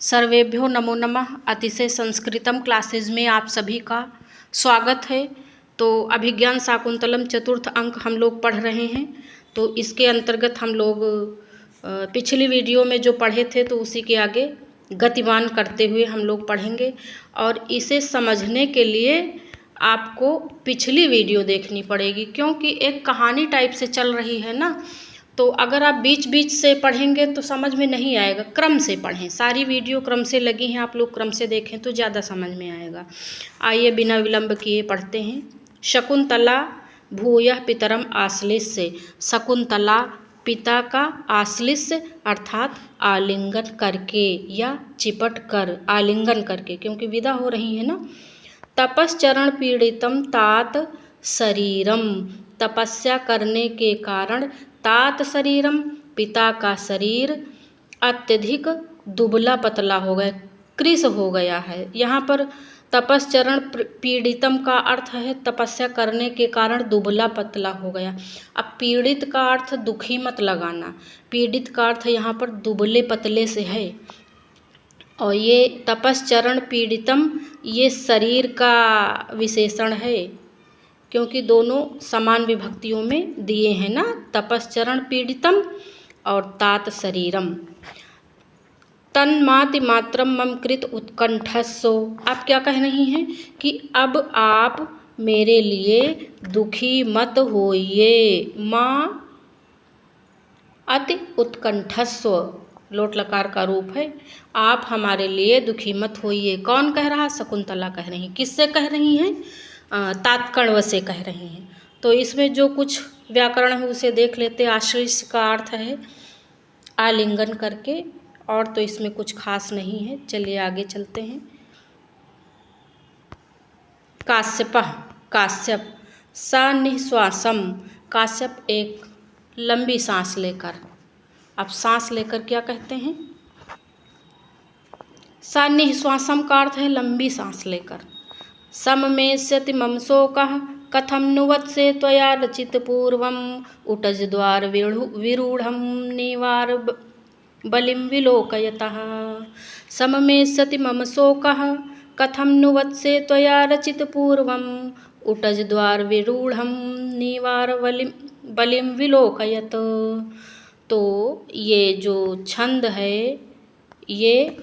सर्वेभ्यो नमो नमः। अतिशय संस्कृतम क्लासेज में आप सभी का स्वागत है। तो अभिज्ञान शाकुंतलम चतुर्थ अंक हम लोग पढ़ रहे हैं। तो इसके अंतर्गत हम लोग पिछली वीडियो में जो पढ़े थे तो उसी के आगे गतिमान करते हुए हम लोग पढ़ेंगे। और इसे समझने के लिए आपको पिछली वीडियो देखनी पड़ेगी, क्योंकि एक कहानी टाइप से चल रही है ना। तो अगर आप बीच बीच से पढ़ेंगे तो समझ में नहीं आएगा। क्रम से पढ़ें, सारी वीडियो क्रम से लगी हैं, आप लोग क्रम से देखें तो ज़्यादा समझ में आएगा। आइए बिना विलंब किए पढ़ते हैं। शकुंतला भूयः पितरम आश्लिष्य। शकुंतला पिता का आश्लिष्य अर्थात आलिंगन करके या चिपट कर, आलिंगन करके, क्योंकि विदा हो रही है ना। तपश्चरण पीड़ितम तात शरीरम। तपस्या करने के कारण तात शरीरम, पिता का शरीर अत्यधिक दुबला पतला हो गया, कृश हो गया है। यहाँ पर तपश्चरण पीड़ितम का अर्थ है तपस्या करने के कारण दुबला पतला हो गया। अब पीड़ित का अर्थ दुखी मत लगाना, पीड़ित का अर्थ यहाँ पर दुबले पतले से है। और ये तपश्चरण पीड़ितम ये शरीर का विशेषण है, क्योंकि दोनों समान विभक्तियों में दिए हैं ना, तपश्चरण पीड़ितम और तात शरीरम। तन्माति मात्रम मम कृत उत्कंठस्सो। आप क्या कह रही हैं कि अब आप मेरे लिए दुखी मत होइए। माँ अति उत्कंठस्व लोट लकार का रूप है। आप हमारे लिए दुखी मत होइए। कौन कह रहा? शकुंतला कह रही। किससे कह रही हैं? तात्कण्व से कह रही हैं। तो इसमें जो कुछ व्याकरण है उसे देख लेते। आश्लिष्य का अर्थ है आलिंगन करके, और तो इसमें कुछ खास नहीं है। चलिए आगे चलते हैं। काश्यपः काश्यप। सनिःश्वासम काश्यप एक लंबी सांस लेकर। अब सांस लेकर क्या कहते हैं? सनिःश्वासम का अर्थ है लंबी सांस लेकर। सममेष्यति मम शोकः कथं नु वत्से त्वया रचित पूर्वम् उटजद्वार विरूढ़ं निवार बलिं विलोकयतः। सममेष्यति मम शोकः कथं नु वत्से त्वया रचित पूर्वम् उटजद्वार विरूढ़ं निवार बलिं विलोकयत। तो ये जो छंद है ये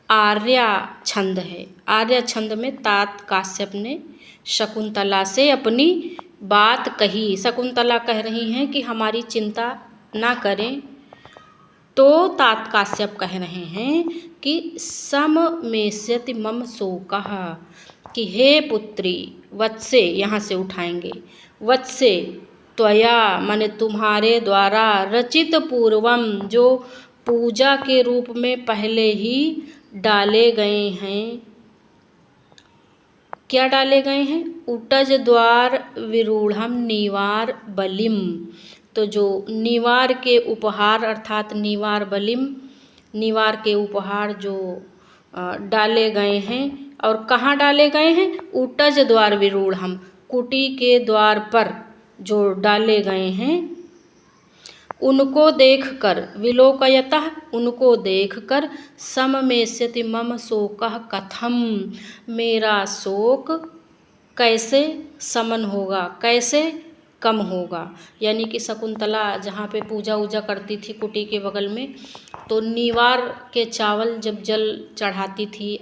आर्या छंद है। आर्या छंद में तात काश्यप ने शकुंतला से अपनी बात कही। शकुंतला कह रही हैं कि हमारी चिंता ना करें, तो तात काश्यप कह रहे हैं कि सममेष्यति मम शोकः, कि हे पुत्री, वत्से यहाँ से उठाएंगे, वत्से त्वया माने तुम्हारे द्वारा, रचित पूर्वम जो पूजा के रूप में पहले ही डाले गए हैं। क्या डाले गए हैं? उटज द्वार विरूढ़म निवार बलिम। तो जो निवार के उपहार अर्थात निवार बलिम, निवार के उपहार जो डाले गए हैं। और कहाँ डाले गए हैं? उटज द्वार विरूढ़म, कुटी के द्वार पर जो डाले गए हैं, उनको देखकर, विलोकयतः उनको देखकर, सममेष्यति मम शोकः कथम मेरा शोक कैसे समन होगा, कैसे कम होगा। यानी कि शकुंतला जहाँ पे पूजा वूजा करती थी कुटी के बगल में, तो निवार के चावल जब जल चढ़ाती थी,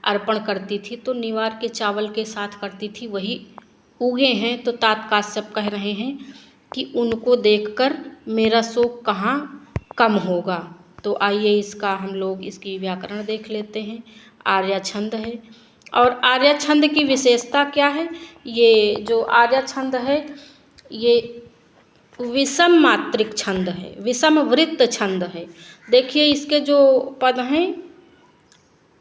अर्पण करती थी, तो निवार के चावल के साथ करती थी, वही उगे हैं। तो तात काश्यप कह रहे हैं कि उनको देखकर मेरा शोक कहाँ कम होगा। तो आइए इसका हम लोग इसकी व्याकरण देख लेते हैं। आर्या छंद है, और आर्या छंद की विशेषता क्या है? ये जो आर्या छंद है ये विषम मात्रिक छंद है, विषम वृत्त छंद है। देखिए इसके जो पद हैं,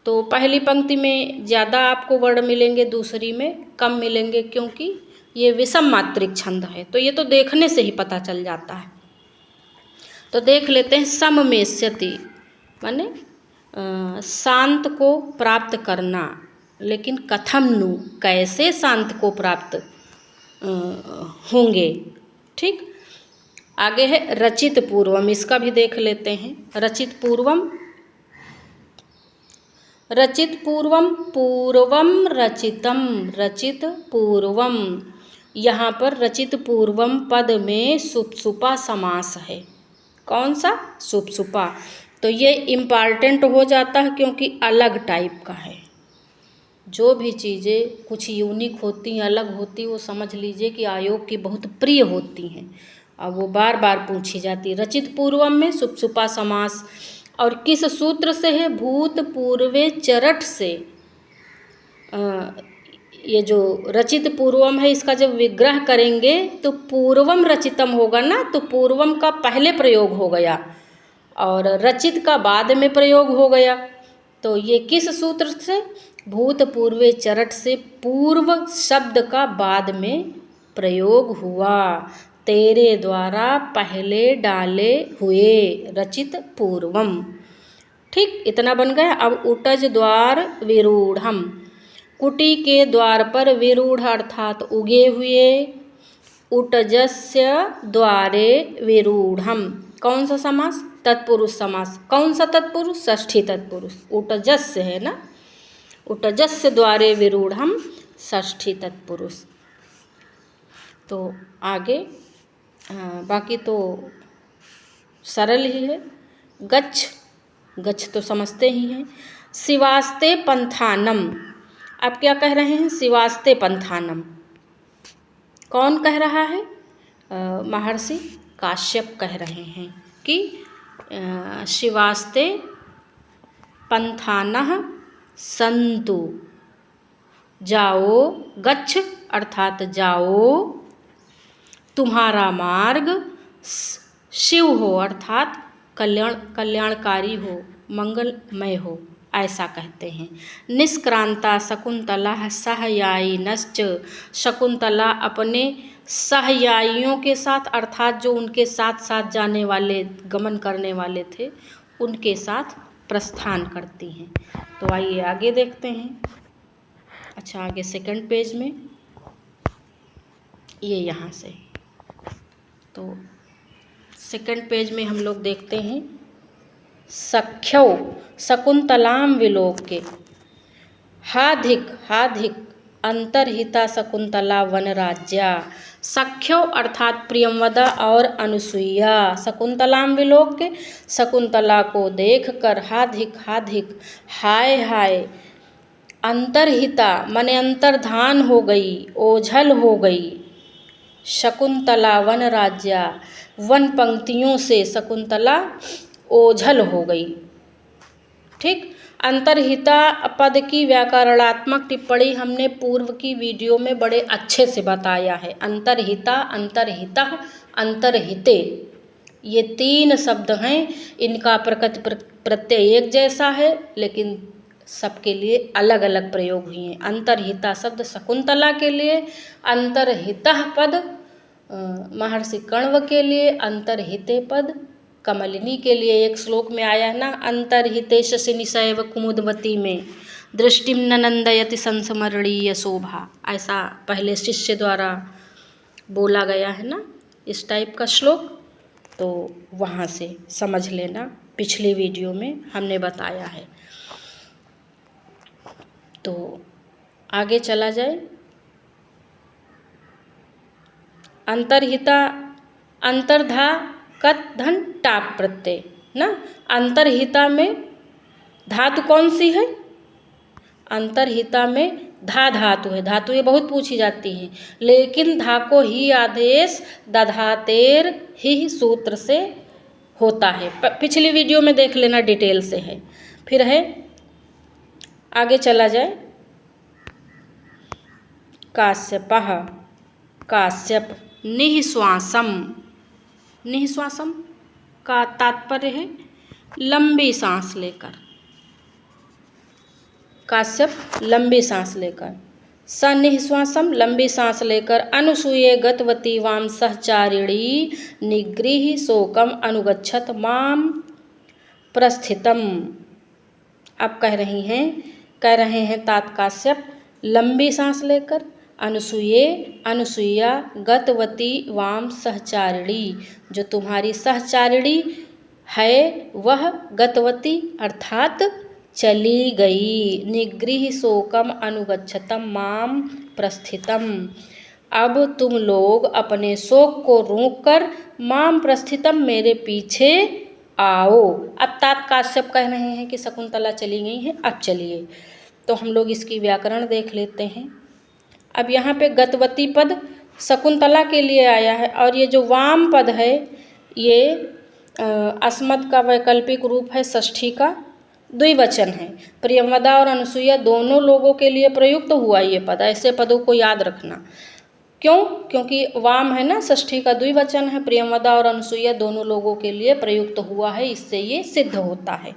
तो पहली पंक्ति में ज़्यादा आपको वर्ण मिलेंगे, दूसरी में कम मिलेंगे, क्योंकि ये विषम मात्रिक छंद है। तो ये तो देखने से ही पता चल जाता है। तो देख लेते हैं। सममेष्यति माने शांत को प्राप्त करना, लेकिन कथम नु कैसे शांत को प्राप्त होंगे। ठीक, आगे है रचित पूर्वम। इसका भी देख लेते हैं। रचित पूर्वम रचित पूर्वम, पूर्वम रचितम, रचित पूर्वम। यहाँ पर रचित पूर्वम पद में सुप्सुपा समास है। कौन सा? सुप्सुपा। तो ये इम्पॉर्टेंट हो जाता है क्योंकि अलग टाइप का है। जो भी चीज़ें कुछ यूनिक होती हैं, अलग होती, वो समझ लीजिए कि आयोग की बहुत प्रिय होती हैं और वो बार बार पूछी जाती है। रचित पूर्वम में सुप्सुपा समास। और किस सूत्र से है? भूत पूर्वे चरट से। ये जो रचित पूर्वम है, इसका जब विग्रह करेंगे तो पूर्वम रचितम होगा ना, तो पूर्वम का पहले प्रयोग हो गया और रचित का बाद में प्रयोग हो गया। तो ये किस सूत्र से? भूत पूर्वे चरट से पूर्व शब्द का बाद में प्रयोग हुआ। तेरे द्वारा पहले डाले हुए, रचित पूर्वम। ठीक, इतना बन गया। अब उटज द्वार विरूढ़म, कुटी के द्वार पर विरूढ़ अर्थात उगे हुए। उटजस्य द्वारे विरूढ़म, कौन सा समास? तत्पुरुष समास। कौन सा तत्पुरुष? षष्ठी तत्पुरुष। उटजस्य है ना, उटजस्य द्वारे विरूढ़म, षष्ठी तत्पुरुष। तो आगे बाकी तो सरल ही है। गच्छ, गच्छ तो समझते ही हैं। शिवास्ते पंथानम, अब क्या कह रहे हैं? शिवास्ते पंथानम। कौन कह रहा है? महर्षि काश्यप कह रहे हैं कि शिवास्ते पंथानः संतु, जाओ, गच्छ अर्थात जाओ, तुम्हारा मार्ग शिव हो अर्थात कल्याणकारी हो, मंगलमय हो, ऐसा कहते हैं। निष्क्रांता शकुंतला सहयायिनश्च, शकुंतला अपने सहयायियों के साथ अर्थात जो उनके साथ साथ जाने वाले, गमन करने वाले थे, उनके साथ प्रस्थान करती हैं। तो आइए आगे देखते हैं। अच्छा, आगे सेकंड पेज में ये यहाँ से, तो सेकंड पेज में हम लोग देखते हैं सख्यौ शकुंतलाम विलोक्य, हाधिक, हाधिक अंतर्हिता शकुंतला वनराज्या। सख्यौ अर्थात प्रियंवदा और अनुसुईया, शकुंतलाम विलोक्य, शकुंतला को देखकर, हाधिक, हाधिक हाय हाय, अंतर्हिता माने अंतर्धान हो गई, ओझल हो गई। शकुंतला वन राज्या, वन पंक्तियों से शकुंतला ओझल हो गई। ठीक, अंतर्हिता पद की व्याकरणात्मक टिप्पणी हमने पूर्व की वीडियो में बड़े अच्छे से बताया है। अंतर्हिता, अंतर्हितः, अंतर्हिते, ये तीन शब्द हैं। इनका प्रकृति प्रत्यय एक जैसा है लेकिन सबके लिए अलग अलग प्रयोग हुए हैं। अंतर्हिता शब्द शकुंतला के लिए, अंतर्हितः पद महर्षि कण्व के लिए, अंतर्हिते पद कमलिनी के लिए। एक श्लोक में आया है ना, अंतर्हिते शशिनिशैव कुमुदवती में दृष्टिम न नंदयति संस्मरणीय शोभा, ऐसा पहले शिष्य द्वारा बोला गया है ना, इस टाइप का श्लोक। तो वहाँ से समझ लेना, पिछली वीडियो में हमने बताया है। तो आगे चला जाए। अंतर्हिता, अंतर्धा कत धन टाप प्रत्यय ना, अंतर्हिता में धातु कौन सी है? अंतर्हिता में धा धातु है। धातु ये बहुत पूछी जाती हैं, लेकिन धा को ही आदेश दधातेर ही सूत्र से होता है। पिछली वीडियो में देख लेना, डिटेल से है। फिर है, आगे चला जाए। काश्यपः, काश्यप, निःश्वासम, निःश्वासम का तात्पर्य है लंबी सांस लेकर। काश्यप लंबी सांस लेकर, सनिःश्वासम लंबी सांस लेकर, अनुसूये गतवती वाम सहचारिणी निगृह शोकम अनुगच्छत माम प्रस्थितम। अब कह रहे हैं तात काश्यप लंबी सांस लेकर, अनुसूये, अनुसूया, गतवती वाम सहचारिणी, जो तुम्हारी सहचारिणी है वह गतवती अर्थात चली गई। निगृह शोकम अनुगच्छतम माम प्रस्थितम। अब तुम लोग अपने शोक को रोककर माम प्रस्थितम मेरे पीछे आओ। अब तात काश्यप कह रहे हैं कि शकुंतला चली गई हैं, अब चलिए। तो हम लोग इसकी व्याकरण देख लेते हैं। अब यहाँ पे गतवती पद शकुंतला के लिए आया है और ये जो वाम पद है ये अस्मत् का वैकल्पिक रूप है, षष्ठी का द्विवचन है। प्रियंवदा और अनुसुईया दोनों लोगों के लिए प्रयुक्त हुआ ये पद, ऐसे पदों को याद रखना। क्यों? क्योंकि वाम है ना, षष्ठी का द्विवचन है, प्रियंवदा और अनुसुईया दोनों लोगों के लिए प्रयुक्त हुआ है, इससे ये सिद्ध होता है।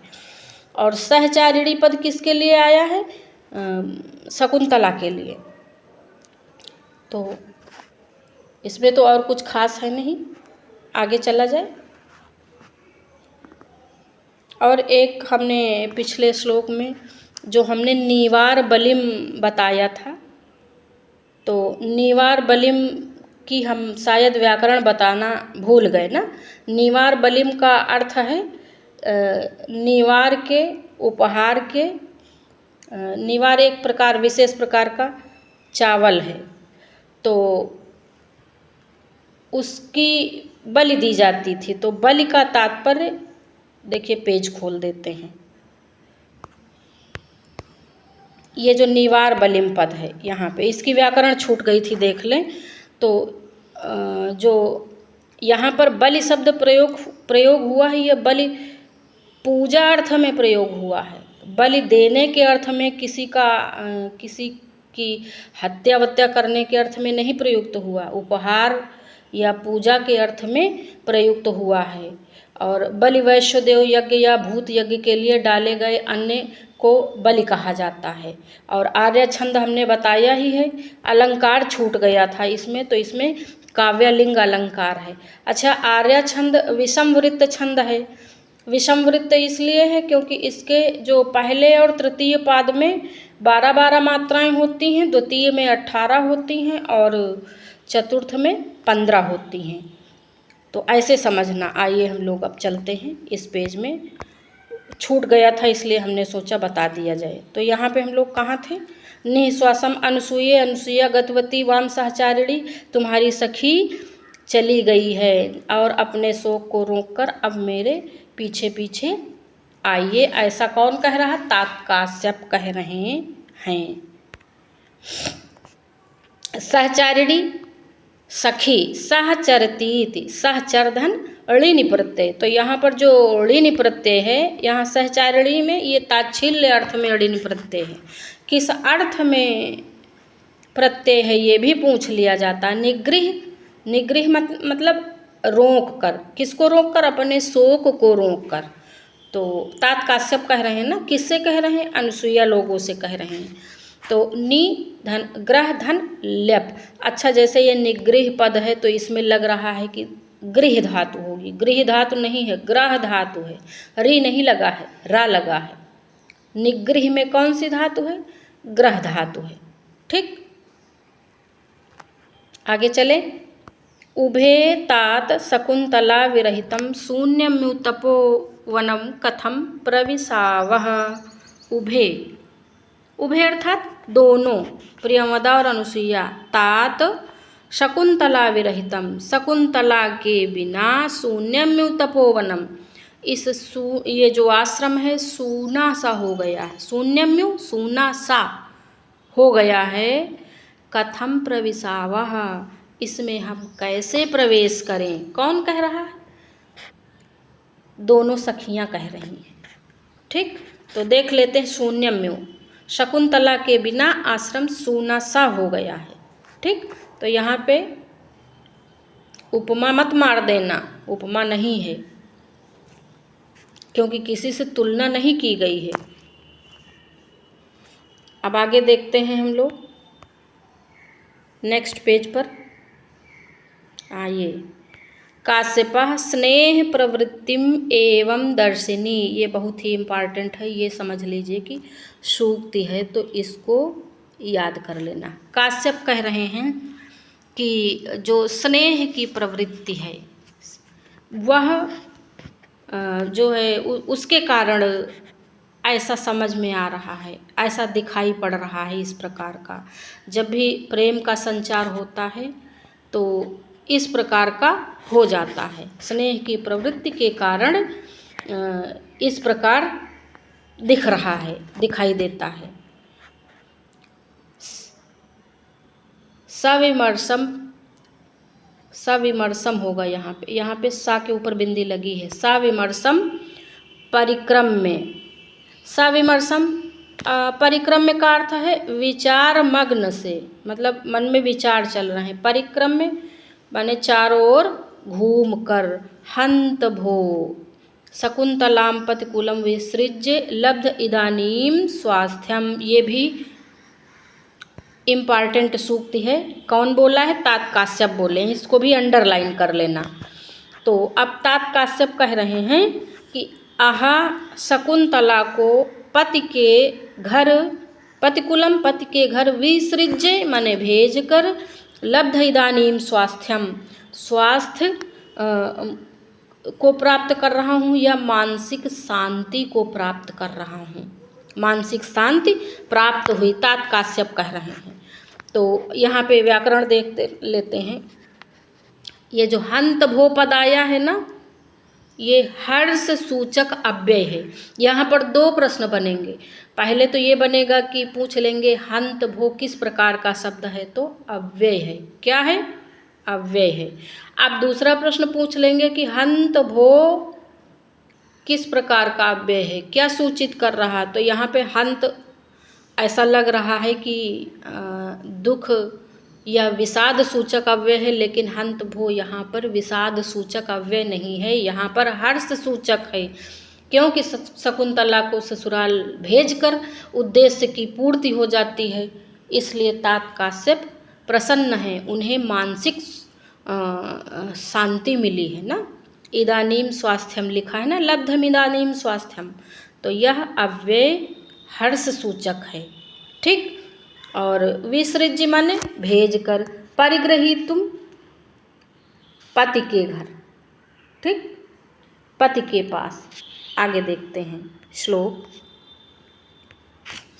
और सहचारिणी पद किसके लिए आया है? शकुंतला के लिए। तो इसमें तो और कुछ खास है नहीं, आगे चला जाए। और एक हमने पिछले श्लोक में जो हमने नीवार बलिम बताया था, तो नीवार बलिम की हम शायद व्याकरण बताना भूल गए ना। नीवार बलिम का अर्थ है नीवार के, उपहार के। नीवार एक प्रकार, विशेष प्रकार का चावल है, तो उसकी बलि दी जाती थी। तो बलि का तात्पर्य देखिए, पेज खोल देते हैं। ये जो नीवार बलिम पद है यहाँ पे, इसकी व्याकरण छूट गई थी, देख लें। तो जो यहाँ पर बलि शब्द प्रयोग हुआ है, यह बलि पूजा अर्थ में प्रयोग हुआ है। बलि देने के अर्थ में, किसी की हत्या वत्या करने के अर्थ में नहीं प्रयुक्त हुआ, उपहार या पूजा के अर्थ में प्रयुक्त हुआ है। और बलि वैश्वदेव यज्ञ या भूत यज्ञ के लिए डाले गए अन्न को बलि कहा जाता है। और आर्य छंद हमने बताया ही है, अलंकार छूट गया था इसमें, तो इसमें काव्यलिंग अलंकार है। अच्छा, आर्य छंद विषमवृत्त छंद है। विषमवृत्त इसलिए है क्योंकि इसके जो पहले और तृतीय पाद में 12-12 मात्राएं होती हैं, द्वितीय में 18 होती हैं और चतुर्थ में 15 होती हैं। तो ऐसे समझना। आइए हम लोग अब चलते हैं, इस पेज में छूट गया था इसलिए हमने सोचा बता दिया जाए। तो यहाँ पे हम लोग कहाँ थे? निःश्वासम अनुसुईया गतवती वाम सहचारिणी, तुम्हारी सखी चली गई है और अपने शोक को रोककर अब मेरे पीछे पीछे आइए। ऐसा कौन कह रहा? तात काश्यप कह रहे हैं। सहचारिणी सखी, सहचरती, सहचर धन ऋणि प्रत्यय। तो यहाँ पर जो ऋणि प्रत्यय है, यहाँ सहचारिणी में ये ताच्छील्य अर्थ में ऋणि प्रत्यय है। किस अर्थ में प्रत्यय है ये भी पूछ लिया जाता। निगृह मतलब रोक कर। किसको रोक कर? अपने शोक को रोक कर। तो तात काश्यप कह रहे हैं ना, किससे कह रहे हैं? अनुसुईया लोगों से कह रहे हैं। तो नि धन ग्रह धन ल्यप। अच्छा, जैसे ये निगृह पद है तो इसमें लग रहा है कि गृह धातु होगी। गृह धातु नहीं है, ग्रह धातु है। री नहीं लगा है, रा लगा है। निगृह में कौन सी धातु है? ग्रह धातु है। ठीक, आगे चले। उभे तात शकुंतला विरहितम शून्यम्युतपो वनम कथम प्रविशावः। उभे, उभे अर्थात दोनों, प्रियंवदा और अनुसुईया। तात शकुंतला विरहितम, शकुंतला के बिना, शून्यम्यु तपोवनम, ये जो आश्रम है सूना सा हो गया है। शून्यम्यु सूना सा हो गया है। कथम प्रविशावः, इसमें हम कैसे प्रवेश करें? कौन कह रहा है? दोनों सखियां कह रही हैं। ठीक, तो देख लेते हैं। शून्यम्यु, शकुंतला के बिना आश्रम सूना सा हो गया है। ठीक, तो यहाँ पे उपमा मत मार देना, उपमा नहीं है क्योंकि किसी से तुलना नहीं की गई है। अब आगे देखते हैं हम लोग नेक्स्ट पेज पर। आइए। काश्यपः स्नेह प्रवृत्तिम एवं दर्शिनी, ये बहुत ही इम्पॉर्टेंट है, ये समझ लीजिए कि सूक्ति है तो इसको याद कर लेना। काश्यप कह रहे हैं कि जो स्नेह की प्रवृत्ति है वह जो है उसके कारण ऐसा समझ में आ रहा है, ऐसा दिखाई पड़ रहा है इस प्रकार का। जब भी प्रेम का संचार होता है तो इस प्रकार का हो जाता है। स्नेह की प्रवृत्ति के कारण इस प्रकार दिख रहा है, दिखाई देता है। सविमर्शम, सविमर्शम होगा यहाँ पे सा के ऊपर बिंदी लगी है। सविमर्शम परिक्रम में, सविमर्शम परिक्रम में का अर्थ है विचार मग्न से, मतलब मन में विचार चल रहे हैं। परिक्रम में माने चारों ओर घूम कर। हंत भो शकुंतलाम पतिकुलम विसृज्य लब्ध इदानीम स्वास्थ्यम, ये भी इम्पॉर्टेंट सूक्ति है। कौन बोला है? तात काश्यप बोले हैं, इसको भी अंडरलाइन कर लेना। तो अब तात काश्यप कह रहे हैं कि आहा शकुंतला को पति के घर, पतिकुलम पति के घर, विसृज्य माने भेज कर, लब्ध इदानीम स्वास्थ्यम स्वास्थ्य को प्राप्त कर रहा हूँ या मानसिक शांति को प्राप्त कर रहा हूँ। मानसिक शांति प्राप्त हुई, तात काश्यप कह रहे हैं। तो यहाँ पे व्याकरण देखते लेते हैं। ये जो हंत भो पद आया है ना, ये हर्ष सूचक अव्यय है। यहाँ पर दो प्रश्न बनेंगे। पहले तो ये बनेगा कि पूछ लेंगे हंत भो किस प्रकार का शब्द है, तो अव्यय है। क्या है? अव्यय है। अब दूसरा प्रश्न पूछ लेंगे कि हंत भो किस प्रकार का अव्यय है, क्या सूचित कर रहा। तो यहाँ पे हंत ऐसा लग रहा है कि दुख या विषाद सूचक अव्यय है, लेकिन हंत भो यहाँ पर विषाद सूचक अव्यय नहीं है, यहाँ पर हर्ष सूचक है। क्योंकि शकुंतला को ससुराल भेजकर उद्देश्य की पूर्ति हो जाती है, इसलिए तात काश्यप प्रसन्न है, उन्हें मानसिक शांति मिली है ना। इदानीम स्वास्थ्यम लिखा है ना, लब्धम इदानीम स्वास्थ्यम, तो यह अव्यय हर्ष सूचक है। ठीक। और विसृज्य माने भेज कर, परिग्रहीतुम पति के घर, ठीक, पति के पास। आगे देखते हैं श्लोक,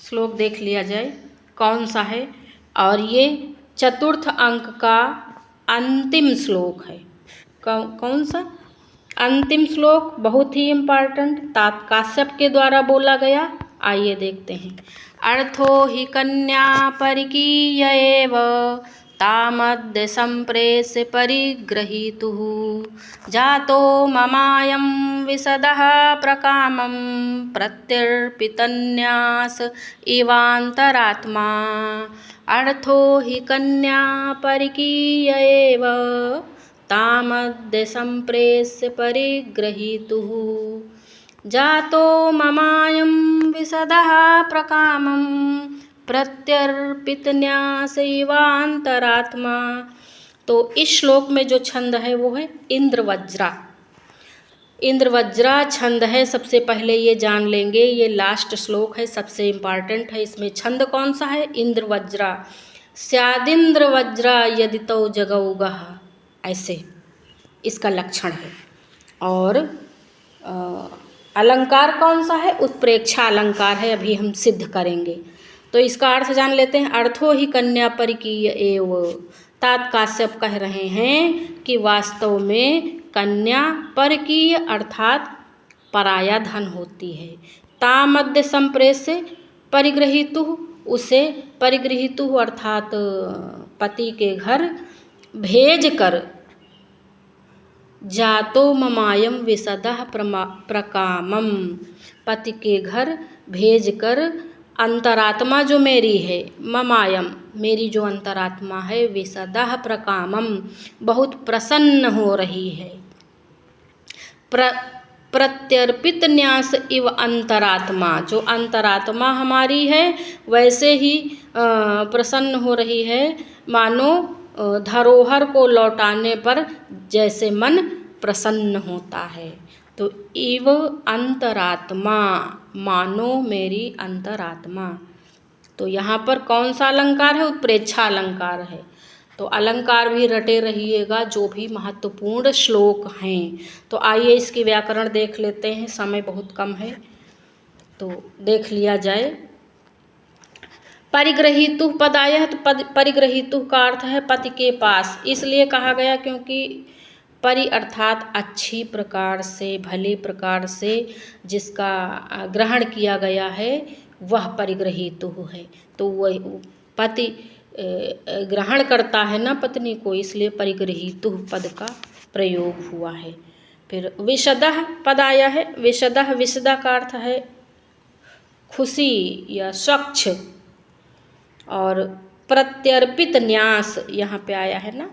श्लोक देख लिया जाए कौन सा है। और ये चतुर्थ अंक का अंतिम श्लोक है। कौन सा? अंतिम श्लोक, बहुत ही इम्पॉर्टेंट, तात काश्यप के द्वारा बोला गया। आइए देखते हैं। अर्थो हि कन्या परिकीय एव तामद्य संप्रेष्य परिग्रहीतुः जातो ममायं विशदः प्रकामं प्रत्यर्पितन्यास इवान्तरात्मा। अर्थो हि कन्या परिकीय एव तामद्य संप्रेष्य परिग्रहीतुः जातो ममायं विशदः प्रकामं प्रत्यर्पितन्यास इवान्तरात्मा। तो इस श्लोक में जो छंद है वो है इंद्रवज्रा। इंद्रवज्रा छंद है। सबसे पहले ये जान लेंगे, ये लास्ट श्लोक है, सबसे इम्पॉर्टेंट है। इसमें छंद कौन सा है? इंद्रवज्रा। स्यादिंद्रवज्रा यदि तो जगौगः, ऐसे इसका लक्षण है। और अलंकार कौन सा है? उत्प्रेक्षा अलंकार है, अभी हम सिद्ध करेंगे। तो इसका अर्थ जान लेते हैं। अर्थो ही कन्या परिकीय एव, तात काश्यप कह रहे हैं कि वास्तव में कन्या परकीय अर्थात पराया धन होती है। तामद्य संप्रेष्य परिगृहीतु, उसे परिगृहीतु अर्थात पति के घर भेज कर, जातो ममायम विशदः प्रकामम, पति के घर भेजकर अंतरात्मा जो मेरी है, ममायम मेरी जो अंतरात्मा है, विशदः प्रकामम बहुत प्रसन्न हो रही है। प्रत्यर्पित न्यास इव अंतरात्मा, जो अंतरात्मा हमारी है वैसे ही प्रसन्न हो रही है, मानो धरोहर को लौटाने पर जैसे मन प्रसन्न होता है। तो इव अंतरात्मा, मानो मेरी अंतरात्मा। तो यहाँ पर कौन सा अलंकार है? उत्प्रेक्षा अलंकार है। तो अलंकार भी रटे रहिएगा, जो भी महत्वपूर्ण श्लोक हैं। तो आइए इसकी व्याकरण देख लेते हैं, समय बहुत कम है। तो देख लिया जाए। परिग्रहीतुः पदायः, तो परिग्रहीतुः का अर्थ है पति के पास। इसलिए कहा गया क्योंकि परि अर्थात अच्छी प्रकार से, भली प्रकार से जिसका ग्रहण किया गया है वह परिग्रहीतुः है। तो वह पति ग्रहण करता है ना पत्नी को, इसलिए परिग्रहीतुः पद का प्रयोग हुआ है। फिर विशदः पद आया है। विशदः, विशदा का अर्थ है खुशी या स्वच्छ। और प्रत्यर्पित न्यास यहाँ पे आया है ना,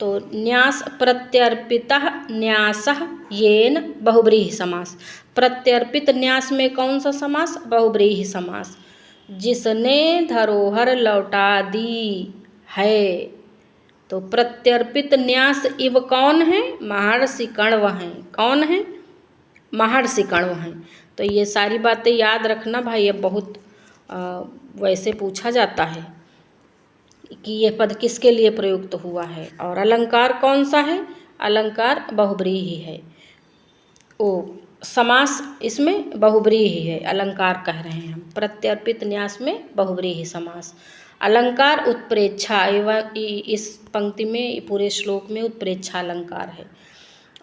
तो न्यास प्रत्यर्पितः न्यासः येन बहुव्रीहि समास। प्रत्यर्पित न्यास में कौन सा समास? बहुव्रीहि समास। जिसने धरोहर लौटा दी है। तो प्रत्यर्पित न्यास इव कौन है? महर्षि कण्व हैं। कौन है? महर्षि कण्व हैं। तो ये सारी बातें याद रखना भाई, ये बहुत वैसे पूछा जाता है कि ये पद किसके लिए प्रयुक्त हुआ है। और अलंकार कौन सा है? अलंकार बहुव्रीहि है। ओ समास इसमें बहुव्रीहि है, अलंकार कह रहे हैं हम। प्रत्यर्पित न्यास में बहुव्रीहि समास। अलंकार उत्प्रेक्षा, एवं इस पंक्ति में, पूरे श्लोक में उत्प्रेक्षा अलंकार है।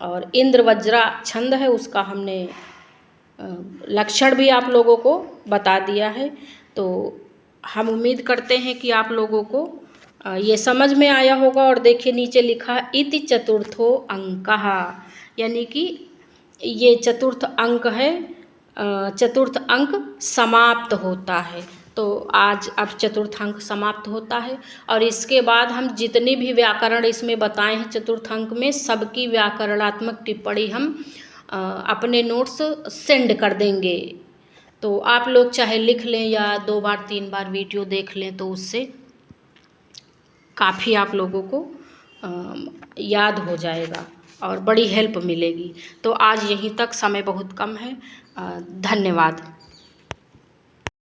और इंद्र वज्रा छंद है, उसका हमने लक्षण भी आप लोगों को बता दिया है। तो हम उम्मीद करते हैं कि आप लोगों को ये समझ में आया होगा। और देखिए नीचे लिखा इति चतुर्थो अंकः, यानी कि ये चतुर्थ अंक है। चतुर्थ अंक समाप्त होता है। तो आज अब चतुर्थ अंक समाप्त होता है। और इसके बाद हम जितनी भी व्याकरण इसमें बताए हैं चतुर्थ अंक में, सबकी व्याकरणात्मक टिप्पणी हम अपने नोट्स सेंड कर देंगे। तो आप लोग चाहे लिख लें या 2 बार 3 बार वीडियो देख लें, तो उससे काफ़ी आप लोगों को याद हो जाएगा और बड़ी हेल्प मिलेगी। तो आज यहीं तक, समय बहुत कम है। धन्यवाद।